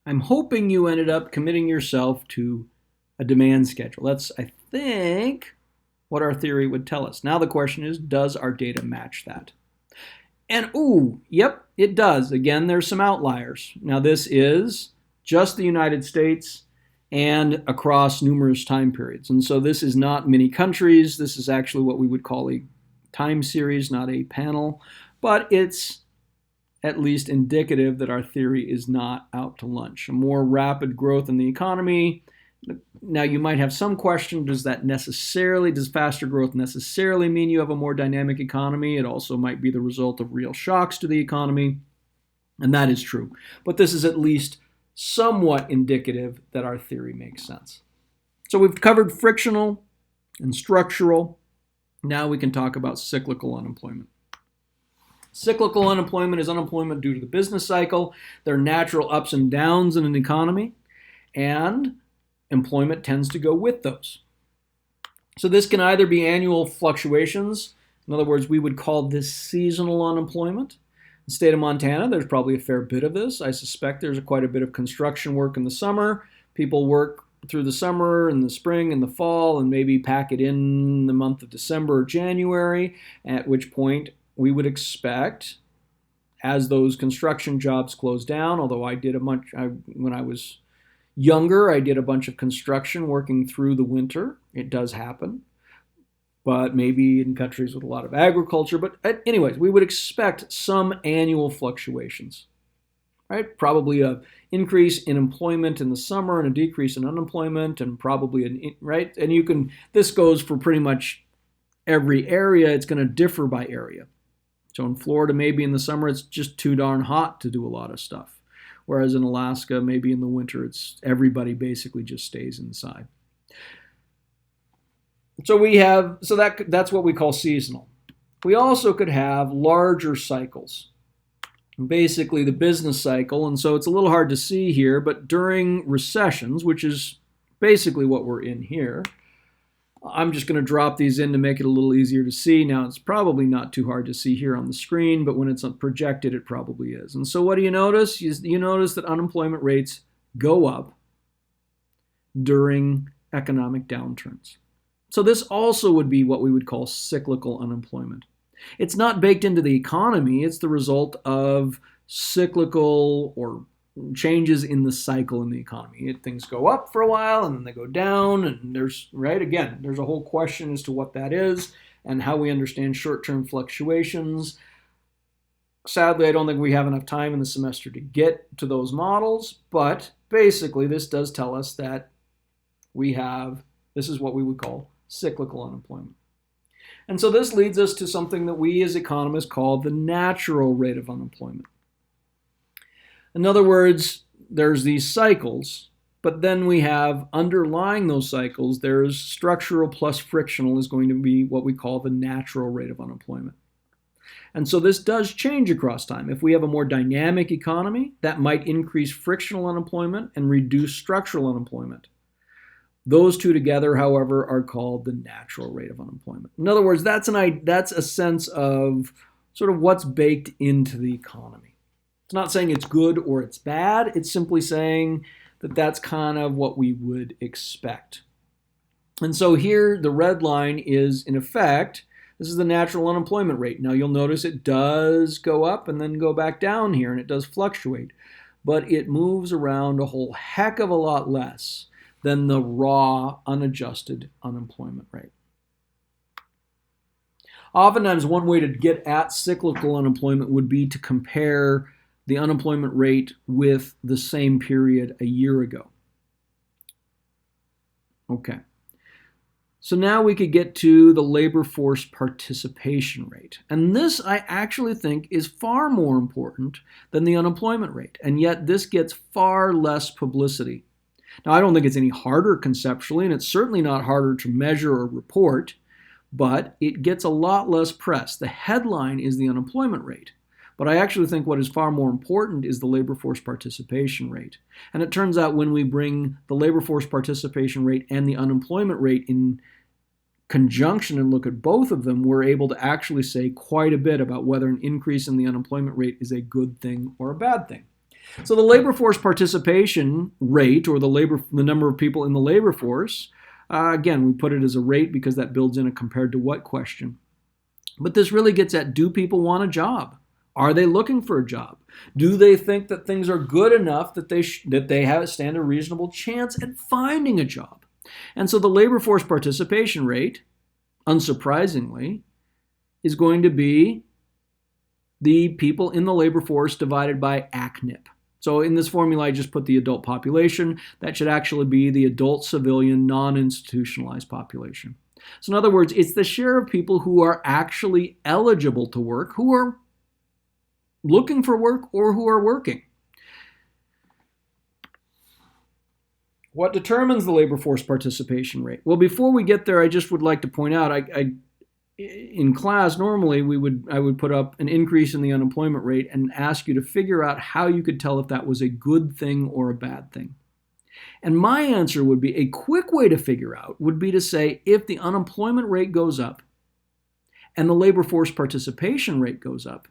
I'm hoping you ended up committing yourself to a demand schedule. That's, I think, what our theory would tell us. Now the question is, does our data match that? And yep, it does. Again, there's some outliers. Now this is just the United States and across numerous time periods. And so this is not many countries. This is actually what we would call a time series, not a panel. But it's at least indicative that our theory is not out to lunch. A more rapid growth in the economy. Now you might have some question, does faster growth necessarily mean you have a more dynamic economy? It also might be the result of real shocks to the economy, and that is true. But this is at least somewhat indicative that our theory makes sense. So we've covered frictional and structural. Now we can talk about cyclical unemployment. Cyclical unemployment is unemployment due to the business cycle. There are natural ups and downs in an economy, and employment tends to go with those. So this can either be annual fluctuations. In other words, we would call this seasonal unemployment. In the state of Montana, there's probably a fair bit of this. I suspect there's quite a bit of construction work in the summer. People work through the summer and the spring and the fall and maybe pack it in the month of December or January, at which point we would expect, as those construction jobs close down, although when I was younger, I did a bunch of construction working through the winter. It does happen, but maybe in countries with a lot of agriculture. But anyways, we would expect some annual fluctuations, right? Probably an increase in employment in the summer and a decrease in unemployment, and probably right? And this goes for pretty much every area. It's going to differ by area. So in Florida, maybe in the summer, it's just too darn hot to do a lot of stuff. Whereas in Alaska, maybe in the winter, everybody basically just stays inside. So that's what we call seasonal. We also could have larger cycles, basically the business cycle. And so it's a little hard to see here, but during recessions, which is basically what we're in here, I'm just going to drop these in to make it a little easier to see. Now, it's probably not too hard to see here on the screen, but when it's projected, it probably is. And so what do you notice? You notice that unemployment rates go up during economic downturns. So this also would be what we would call cyclical unemployment. It's not baked into the economy. It's the result of cyclical or changes in the cycle in the economy. Things go up for a while and then they go down, and there's a whole question as to what that is and how we understand short-term fluctuations. Sadly, I don't think we have enough time in the semester to get to those models, but basically this does tell us that this is what we would call cyclical unemployment. And so this leads us to something that we as economists call the natural rate of unemployment. In other words, there's these cycles, but then we have underlying those cycles, there's structural plus frictional is going to be what we call the natural rate of unemployment. And so this does change across time. If we have a more dynamic economy, that might increase frictional unemployment and reduce structural unemployment. Those two together, however, are called the natural rate of unemployment. In other words, that's a sense of sort of what's baked into the economy. It's not saying it's good or it's bad. It's simply saying that that's kind of what we would expect. And so here, the red line is, in effect, this is the natural unemployment rate. Now, you'll notice it does go up and then go back down here, and it does fluctuate. But it moves around a whole heck of a lot less than the raw, unadjusted unemployment rate. Oftentimes, one way to get at cyclical unemployment would be to compare the unemployment rate with the same period a year ago. Okay. So now we could get to the labor force participation rate. And this, I actually think, is far more important than the unemployment rate. And yet this gets far less publicity. Now, I don't think it's any harder conceptually, and it's certainly not harder to measure or report, but it gets a lot less press. The headline is the unemployment rate. But I actually think what is far more important is the labor force participation rate. And it turns out when we bring the labor force participation rate and the unemployment rate in conjunction and look at both of them, we're able to actually say quite a bit about whether an increase in the unemployment rate is a good thing or a bad thing. So the labor force participation rate, or the number of people in the labor force, again, we put it as a rate because that builds in a compared to what question. But this really gets at, do people want a job? Are they looking for a job? Do they think that things are good enough that they stand a reasonable chance at finding a job? And so the labor force participation rate, unsurprisingly, is going to be the people in the labor force divided by ACNIP. So in this formula, I just put the adult population. That should actually be the adult civilian non-institutionalized population. So in other words, it's the share of people who are actually eligible to work, who are looking for work, or who are working. What determines the labor force participation rate? Well, before we get there, I just would like to point out, in class, normally I would put up an increase in the unemployment rate and ask you to figure out how you could tell if that was a good thing or a bad thing. And my answer would be, a quick way to figure out would be to say, if the unemployment rate goes up and the labor force participation rate goes up,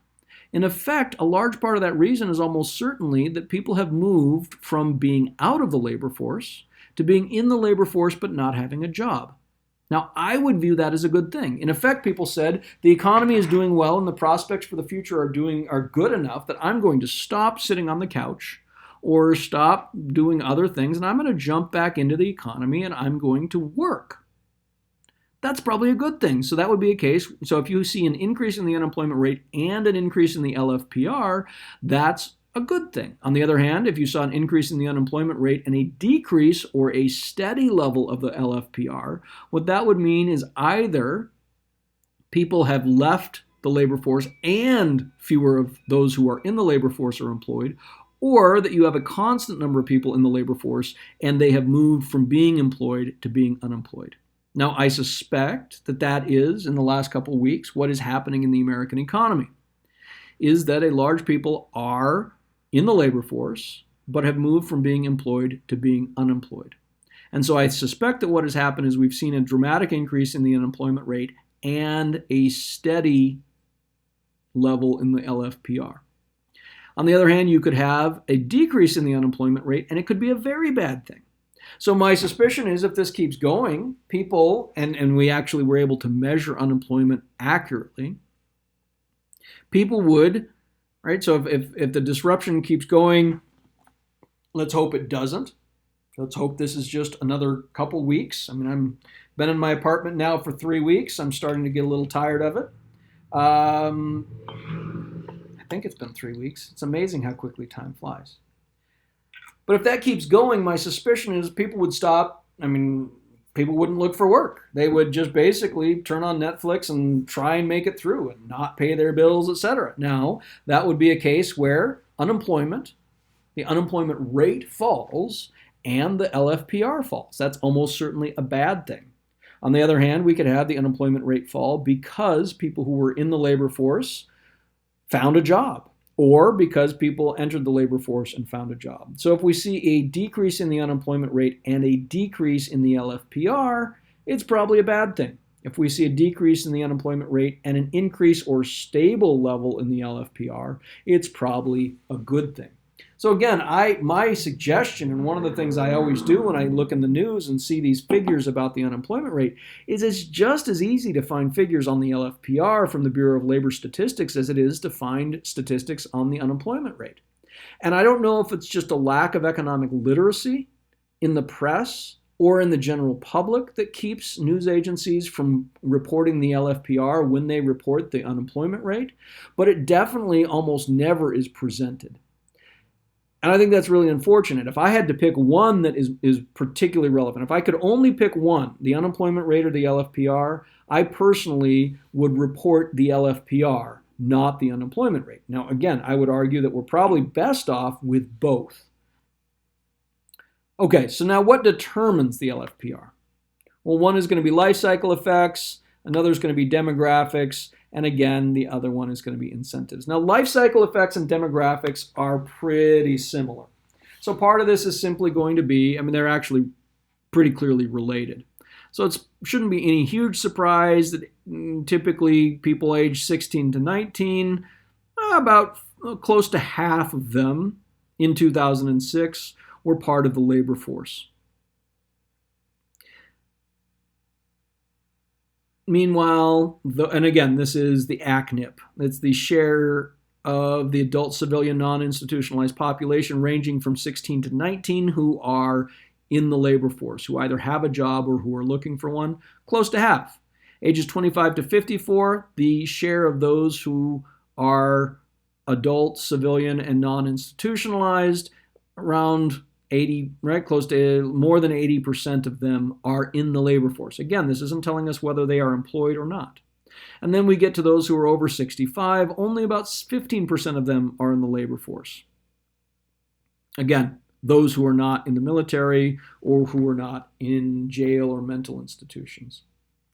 in effect, a large part of that reason is almost certainly that people have moved from being out of the labor force to being in the labor force but not having a job. Now, I would view that as a good thing. In effect, people said the economy is doing well and the prospects for the future are good enough that I'm going to stop sitting on the couch or stop doing other things, and I'm going to jump back into the economy and I'm going to work. That's probably a good thing. So that would be a case. So if you see an increase in the unemployment rate and an increase in the LFPR, that's a good thing. On the other hand, if you saw an increase in the unemployment rate and a decrease or a steady level of the LFPR, what that would mean is either people have left the labor force and fewer of those who are in the labor force are employed, or that you have a constant number of people in the labor force and they have moved from being employed to being unemployed. Now, I suspect that is, in the last couple of weeks, what is happening in the American economy, is that a large people are in the labor force, but have moved from being employed to being unemployed. And so I suspect that what has happened is we've seen a dramatic increase in the unemployment rate and a steady level in the LFPR. On the other hand, you could have a decrease in the unemployment rate, and it could be a very bad thing. So my suspicion is if this keeps going, people, and we actually were able to measure unemployment accurately, people would, right? So if the disruption keeps going, let's hope it doesn't. Let's hope this is just another couple weeks. I mean, I've been in my apartment now for 3 weeks. I'm starting to get a little tired of it. I think it's been 3 weeks. It's amazing how quickly time flies. But if that keeps going, my suspicion is people would stop. I mean, people wouldn't look for work. They would just basically turn on Netflix and try and make it through and not pay their bills, etc. Now, that would be a case where the unemployment rate falls and the LFPR falls. That's almost certainly a bad thing. On the other hand, we could have the unemployment rate fall because people who were in the labor force found a job, or because people entered the labor force and found a job. So if we see a decrease in the unemployment rate and a decrease in the LFPR, it's probably a bad thing. If we see a decrease in the unemployment rate and an increase or stable level in the LFPR, it's probably a good thing. So again, my suggestion, and one of the things I always do when I look in the news and see these figures about the unemployment rate, is it's just as easy to find figures on the LFPR from the Bureau of Labor Statistics as it is to find statistics on the unemployment rate. And I don't know if it's just a lack of economic literacy in the press or in the general public that keeps news agencies from reporting the LFPR when they report the unemployment rate, but it definitely almost never is presented. And I think that's really unfortunate. If I had to pick one that is particularly relevant, if I could only pick one, the unemployment rate or the LFPR, I personally would report the LFPR, not the unemployment rate. Now, again, I would argue that we're probably best off with both. Okay, so now what determines the LFPR? Well, one is going to be life cycle effects, another is going to be demographics, and again, the other one is going to be incentives. Now, life cycle effects and demographics are pretty similar. So part of this is simply going to be, they're actually pretty closely related. So it shouldn't be any huge surprise that typically people age 16 to 19, about close to half of them in 2006 were part of the labor force. Meanwhile, and again, this is the ACNIP. It's the share of the adult civilian non-institutionalized population ranging from 16 to 19 who are in the labor force, who either have a job or who are looking for one, close to half. Ages 25 to 54, the share of those who are adult, civilian, and non-institutionalized, around 80, right? Close to more than 80% of them are in the labor force. Again, this isn't telling us whether they are employed or not. And then we get to those who are over 65, only about 15% of them are in the labor force. Again, those who are not in the military or who are not in jail or mental institutions.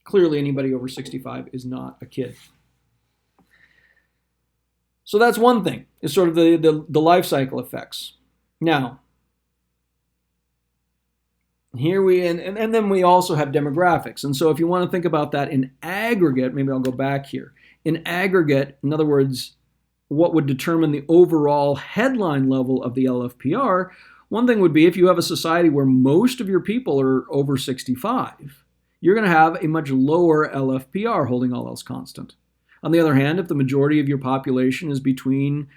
Clearly, anybody over 65 is not a kid. So that's one thing, is sort of the life cycle effects. Now, here and then we also have demographics. And so if you want to think about that in aggregate, maybe I'll go back here. In aggregate, in other words, what would determine the overall headline level of the LFPR, one thing would be if you have a society where most of your people are over 65, you're going to have a much lower LFPR, holding all else constant. On the other hand, if the majority of your population is between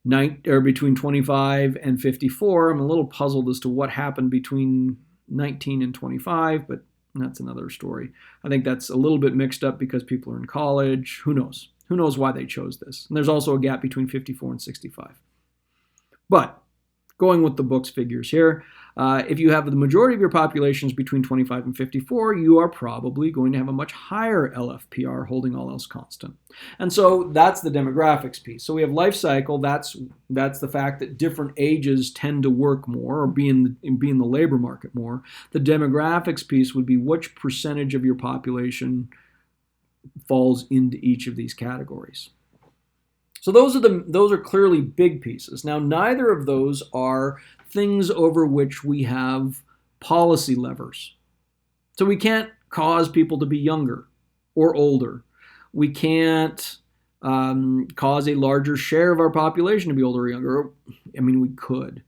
25 and 54, I'm a little puzzled as to what happened between 19 and 25, but that's another story. I think that's a little bit mixed up because people are in college. Who knows? Who knows why they chose this? And there's also a gap between 54 and 65. But going with the book's figures here, if you have the majority of your populations between 25 and 54, you are probably going to have a much higher LFPR, holding all else constant. And so that's the demographics piece. So we have life cycle. That's the fact that different ages tend to work more or be in the labor market more. The demographics piece would be which percentage of your population falls into each of these categories. So those are clearly big pieces. Now, neither of those are things over which we have policy levers. So we can't cause people to be younger or older. We can't cause a larger share of our population to be older or younger. I mean, we could.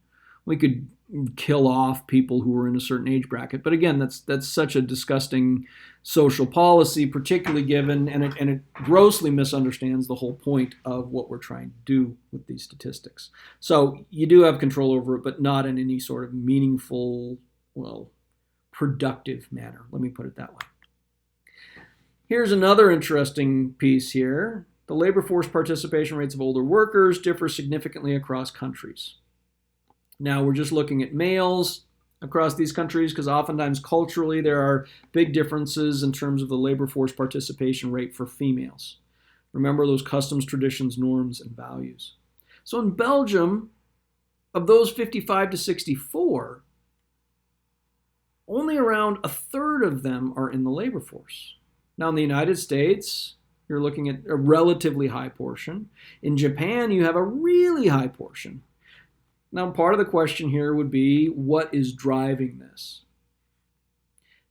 We could kill off people who are in a certain age bracket. But again, that's such a disgusting social policy, particularly given, and it grossly misunderstands the whole point of what we're trying to do with these statistics. So you do have control over it, but not in any sort of meaningful, productive manner. Let me put it that way. Here's another interesting piece here. The labor force participation rates of older workers differ significantly across countries. Now, we're just looking at males across these countries because oftentimes culturally there are big differences in terms of the labor force participation rate for females. Remember those customs, traditions, norms, and values. So in Belgium, of those 55 to 64, only around a third of them are in the labor force. Now in the United States, you're looking at a relatively high portion. In Japan, you have a really high portion. Now, part of the question here would be, what is driving this?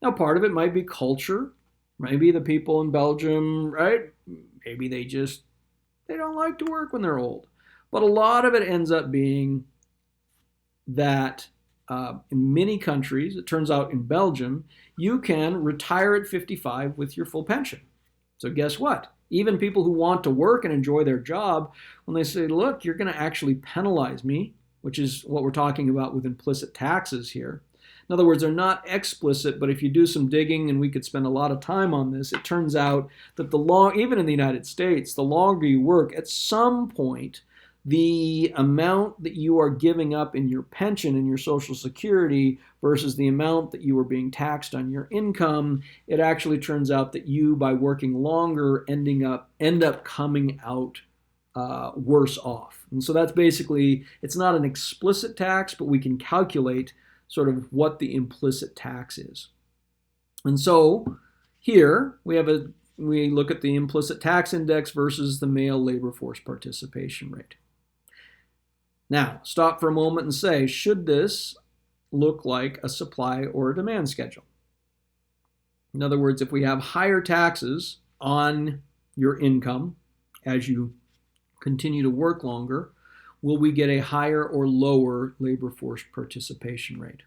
Now, part of it might be culture. Maybe the people in Belgium, right? Maybe they don't like to work when they're old. But a lot of it ends up being that in many countries, it turns out in Belgium, you can retire at 55 with your full pension. So guess what? Even people who want to work and enjoy their job, when they say, look, you're going to actually penalize me, which is what we're talking about with implicit taxes here. In other words, they're not explicit, but if you do some digging, and we could spend a lot of time on this, it turns out that even in the United States, the longer you work, at some point, the amount that you are giving up in your pension and your Social Security versus the amount that you are being taxed on your income, it actually turns out that you, by working longer, end up coming out worse off. And so that's basically, it's not an explicit tax, but we can calculate sort of what the implicit tax is. And so here we look at the implicit tax index versus the male labor force participation rate. Now, stop for a moment and say, should this look like a supply or a demand schedule? In other words, if we have higher taxes on your income as you continue to work longer, will we get a higher or lower labor force participation rate?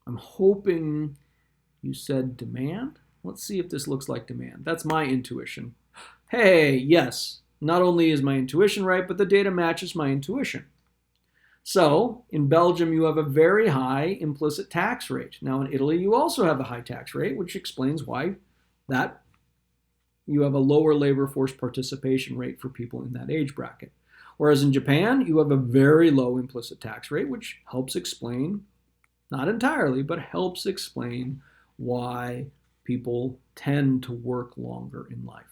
I'm hoping you said demand. Let's see if this looks like demand. That's my intuition. Hey, yes, not only is my intuition right, but the data matches my intuition. So in Belgium, you have a very high implicit tax rate. Now in Italy, you also have a high tax rate, which explains why that you have a lower labor force participation rate for people in that age bracket. Whereas in Japan, you have a very low implicit tax rate, which helps explain, not entirely, but helps explain why people tend to work longer in life.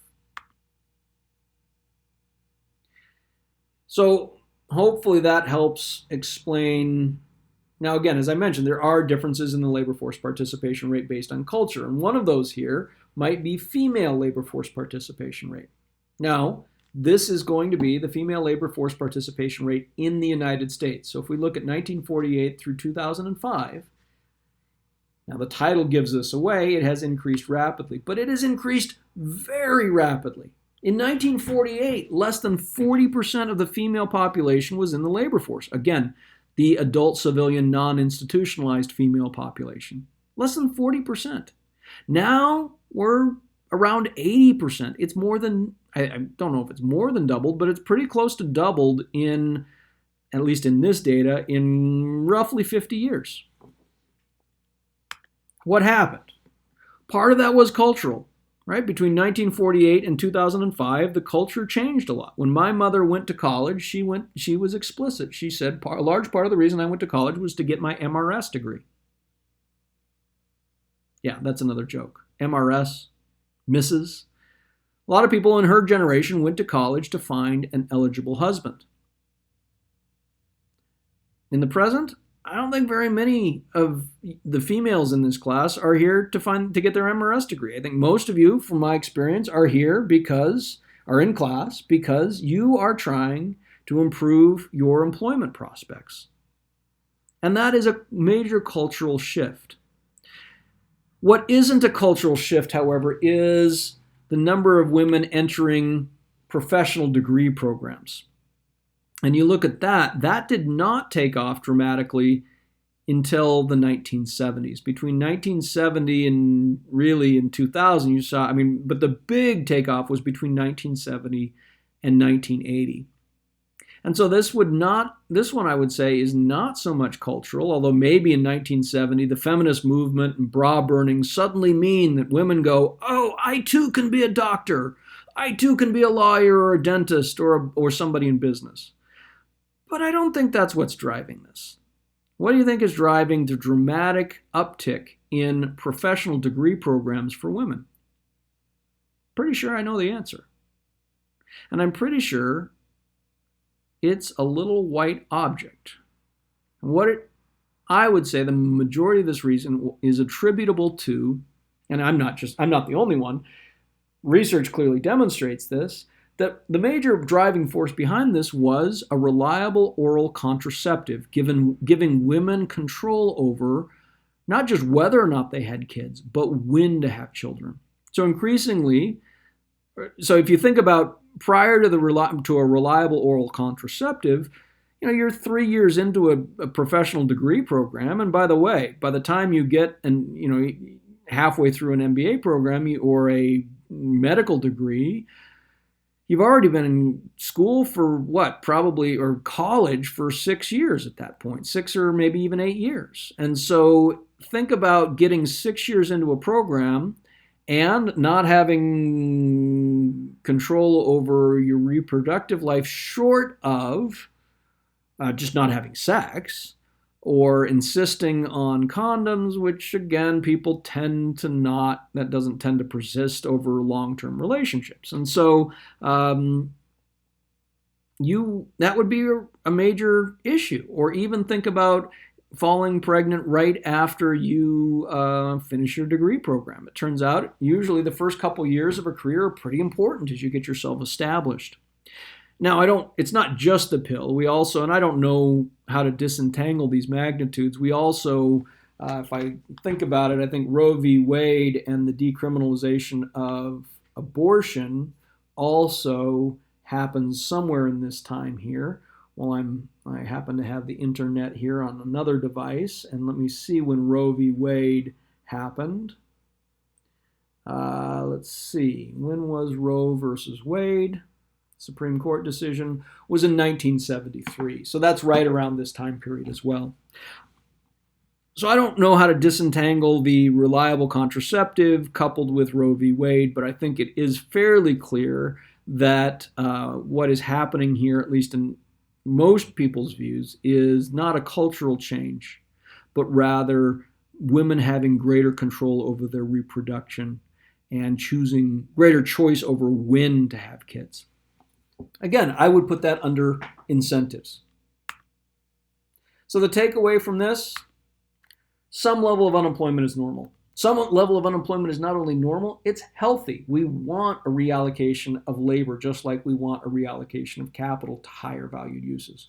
So hopefully that helps explain. Now, again, as I mentioned, there are differences in the labor force participation rate based on culture. And one of those here might be female labor force participation rate. Now, this is going to be the female labor force participation rate in the United States. So if we look at 1948 through 2005, now the title gives this away. It has increased rapidly, but it has increased very rapidly. In 1948, less than 40% of the female population was in the labor force. Again, the adult civilian non-institutionalized female population. Less than 40%. Now we're around 80%. It's more than, I don't know if it's more than doubled, but it's pretty close to doubled in, at least in this data, in roughly 50 years. What happened? Part of that was cultural. Right? Between 1948 and 2005, the culture changed a lot. When my mother went to college, she was explicit. She said a large part of the reason I went to college was to get my MRS degree. Yeah, that's another joke. MRS, Mrs. A lot of people in her generation went to college to find an eligible husband. In the present, I don't think very many of the females in this class are here to get their MRS degree. I think most of you, from my experience, are in class because you are trying to improve your employment prospects. And that is a major cultural shift. What isn't a cultural shift, however, is the number of women entering professional degree programs. And you look at that did not take off dramatically until the 1970s. Between 1970 and really in 2000, you saw, but the big takeoff was between 1970 and 1980. And so this one I would say is not so much cultural, although maybe in 1970, the feminist movement and bra burning suddenly mean that women go, oh, I too can be a doctor. I too can be a lawyer or a dentist or somebody in business. But I don't think that's what's driving this. What do you think is driving the dramatic uptick in professional degree programs for women? Pretty sure I know the answer. And I'm pretty sure it's a little white object. I would say the majority of this reason is attributable to, and I'm not the only one, research clearly demonstrates this, that the major driving force behind this was a reliable oral contraceptive, giving women control over not just whether or not they had kids, but when to have children. So increasingly, if you think about prior to a reliable oral contraceptive, you're 3 years into a professional degree program, and by the way, by the time you get halfway through an MBA program or a medical degree, you've already been in school for or college for 6 years at that point, 6 or maybe even 8 years. And so think about getting 6 years into a program and not having control over your reproductive life short of just not having sex or insisting on condoms, which again, people tend to not, that doesn't tend to persist over long-term relationships. And so that would be a major issue. Or even think about falling pregnant right after you finish your degree program. It turns out usually the first couple years of a career are pretty important as you get yourself established. Now, it's not just the pill. We also, and I don't know how to disentangle these magnitudes, we also, if I think about it, I think Roe v. Wade and the decriminalization of abortion also happens somewhere in this time here. Well, I happen to have the internet here on another device, and let me see when Roe v. Wade happened. Let's see, when was Roe versus Wade? Supreme Court decision was in 1973. So that's right around this time period as well. So I don't know how to disentangle the reliable contraceptive coupled with Roe v. Wade, but I think it is fairly clear that what is happening here, at least in most people's views, is not a cultural change, but rather women having greater control over their reproduction and choosing greater choice over when to have kids. Again, I would put that under incentives. So the takeaway from this, some level of unemployment is normal. Some level of unemployment is not only normal, it's healthy. We want a reallocation of labor, just like we want a reallocation of capital to higher valued uses.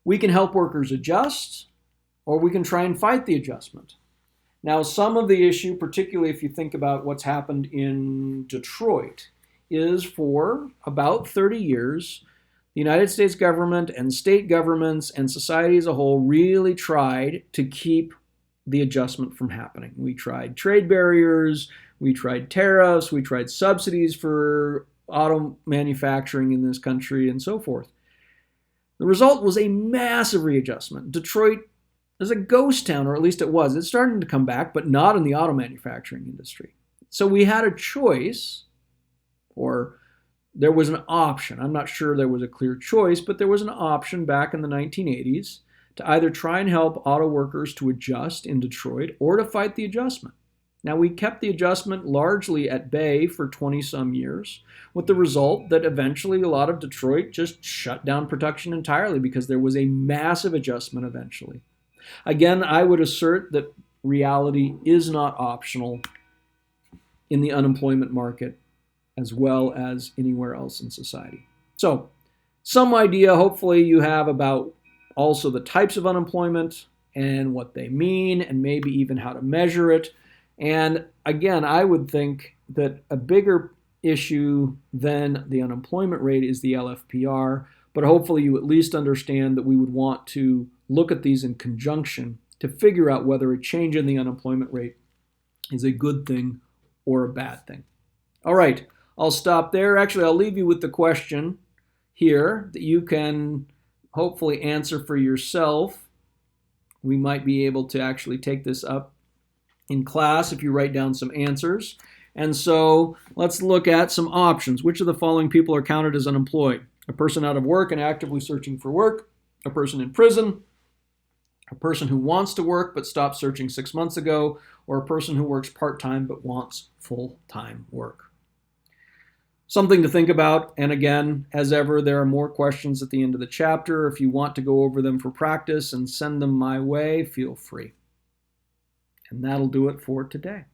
We can help workers adjust, or we can try and fight the adjustment. Now, some of the issue, particularly if you think about what's happened in Detroit, is for about 30 years, the United States government and state governments and society as a whole really tried to keep the adjustment from happening. We tried trade barriers, we tried tariffs, we tried subsidies for auto manufacturing in this country, and so forth. The result was a massive readjustment. Detroit is a ghost town, or at least it was. It's starting to come back, but not in the auto manufacturing industry. So we had a choice, or there was an option. I'm not sure there was a clear choice, but there was an option back in the 1980s to either try and help auto workers to adjust in Detroit or to fight the adjustment. Now, we kept the adjustment largely at bay for 20-some years, with the result that eventually a lot of Detroit just shut down production entirely because there was a massive adjustment eventually. Again, I would assert that reality is not optional in the unemployment market as well as anywhere else in society. So, some idea hopefully you have about also the types of unemployment and what they mean, and maybe even how to measure it. And again, I would think that a bigger issue than the unemployment rate is the LFPR, but hopefully you at least understand that we would want to look at these in conjunction to figure out whether a change in the unemployment rate is a good thing or a bad thing. All right, I'll stop there. Actually, I'll leave you with the question here that you can hopefully answer for yourself. We might be able to actually take this up in class if you write down some answers. And so let's look at some options. Which of the following people are counted as unemployed? A person out of work and actively searching for work, a person in prison, a person who wants to work but stopped searching 6 months ago, or a person who works part-time but wants full-time work. Something to think about, and again, as ever, there are more questions at the end of the chapter. If you want to go over them for practice and send them my way, feel free. And that'll do it for today.